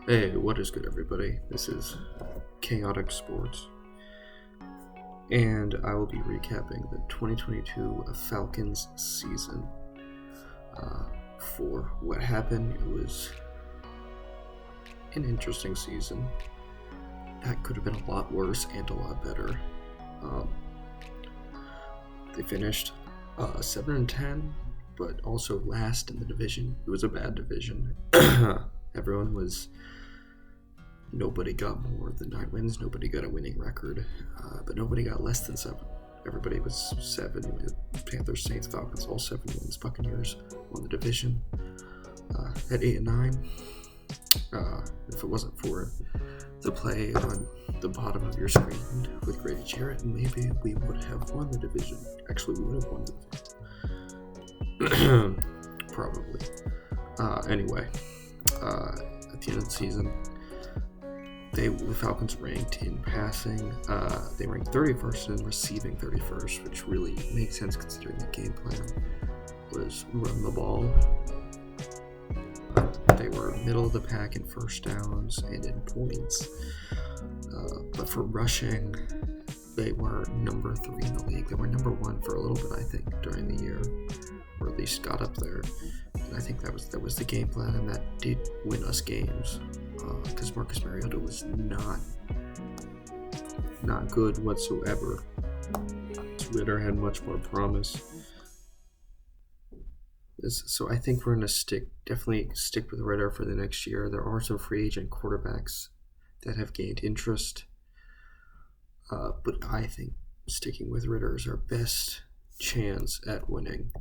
Hey, what is good, everybody? This is Chaotic Sports, and I will be recapping the 2022 Falcons season. For what happened, it was an interesting season. That could have been a lot worse and a lot better. They finished 7-10, but also last in the division. It was a bad division. Nobody got more than 9 wins. Nobody got a winning record, but nobody got less than 7. Everybody was 7. Panthers, Saints, Falcons, all 7 wins. Buccaneers won the division at 8-9. If it wasn't for the play on the bottom of your screen with Grady Jarrett, maybe we would have won the division. Actually, we would have won the division. Probably. Anyway, at the end of the season, the Falcons ranked in passing. They ranked 31st in receiving 31st, which really makes sense considering the game plan was run the ball. They were middle of the pack in first downs and in points. But for rushing, they were number 3 in the league. They were number 1 for a little bit, I think, during the year, or at least got up there. And I think that was the game plan, and that did win us games. Because Marcus Mariota was not good whatsoever. Ritter had much more promise. So I think we're going to definitely stick with Ritter for the next year. There are some free agent quarterbacks that have gained interest. But I think sticking with Ritter is our best chance at winning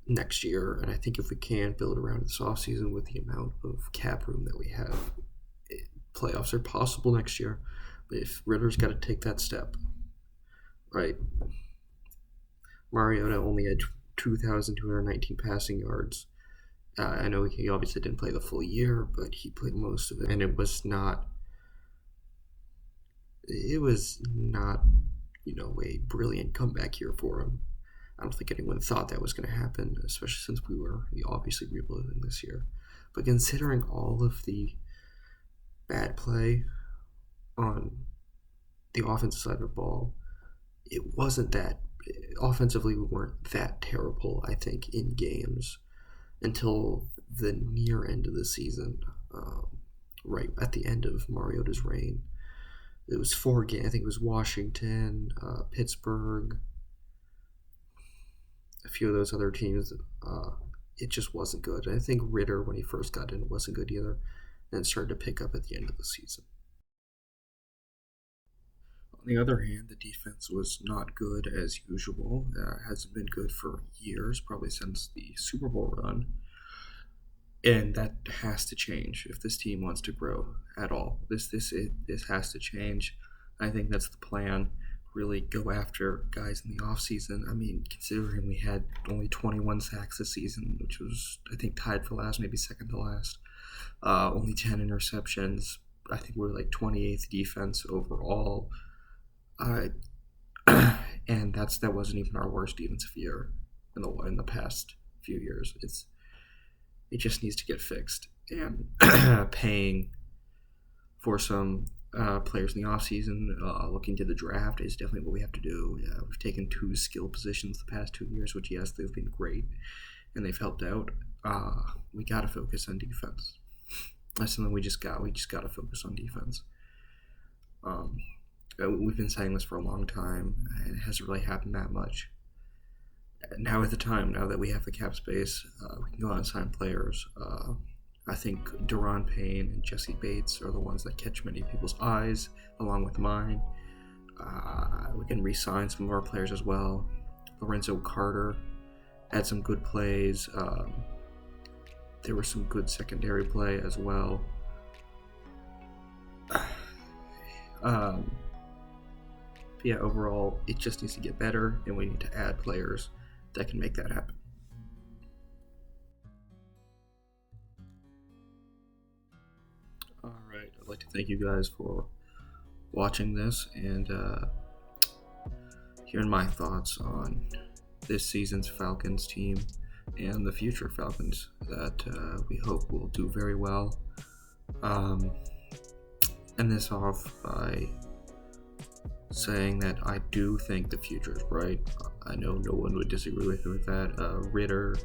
next year. And I think if we can build around this offseason with the amount of cap room that we have, playoffs are possible next year. But if Ritter's got to take that step, right? Mariota only had 2,219 passing yards. I know he obviously didn't play the full year, but he played most of it, and it was not a brilliant comeback year for him. I don't think anyone thought that was going to happen, especially since we were obviously rebuilding this year. But considering all of the bad play on the offensive side of the ball, it wasn't that offensively we weren't that terrible, I think, in games until the near end of the season, right at the end of Mariota's reign. It was 4 games. I think it was Washington, Pittsburgh, a few of those other teams. It just wasn't good. I think Ritter, when he first got in, wasn't good either, and started to pick up at the end of the season. On the other hand, the defense was not good as usual. Hasn't been good for years, probably since the Super Bowl run. And that has to change if this team wants to grow at all. This has to change. I think that's the plan. Really go after guys in the offseason. I mean, considering we had only 21 sacks this season, which was, I think, tied for last, maybe second to last. Only 10 interceptions. I think we're like 28th defense overall. And that wasn't even our worst defensive year in the past few years. It just needs to get fixed. And paying for some players in the offseason, looking to the draft is definitely what we have to do. We've taken 2 skill positions the past 2 years, which, yes, they've been great and they've helped out. We got to focus on defense. That's something we just got to focus on defense. We've been saying this for a long time, and it hasn't really happened that much. Now at the time, now that we have the cap space, we can go out and sign players. I think Daron Payne and Jesse Bates are the ones that catch many people's eyes, along with mine. We can re-sign some of our players as well. Lorenzo Carter had some good plays. There was some good secondary play as well. Yeah, overall, it just needs to get better, and we need to add players that can make that happen. All right, I'd like to thank you guys for watching this and hearing my thoughts on this season's Falcons team and the future Falcons that we hope will do very well. End this off by saying that I do think the future is bright. I know no one would disagree with me with that. Ritter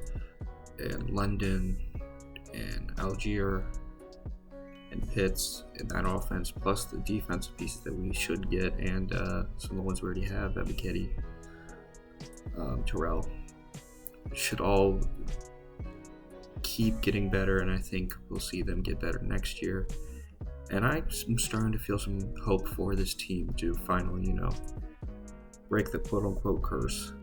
and London and Algier and Pitts in that offense, plus the defensive pieces that we should get, and some of the ones we already have, Ebiketie, Terrell, should all keep getting better, and I think we'll see them get better next year. And I'm starting to feel some hope for this team to finally, break the quote-unquote curse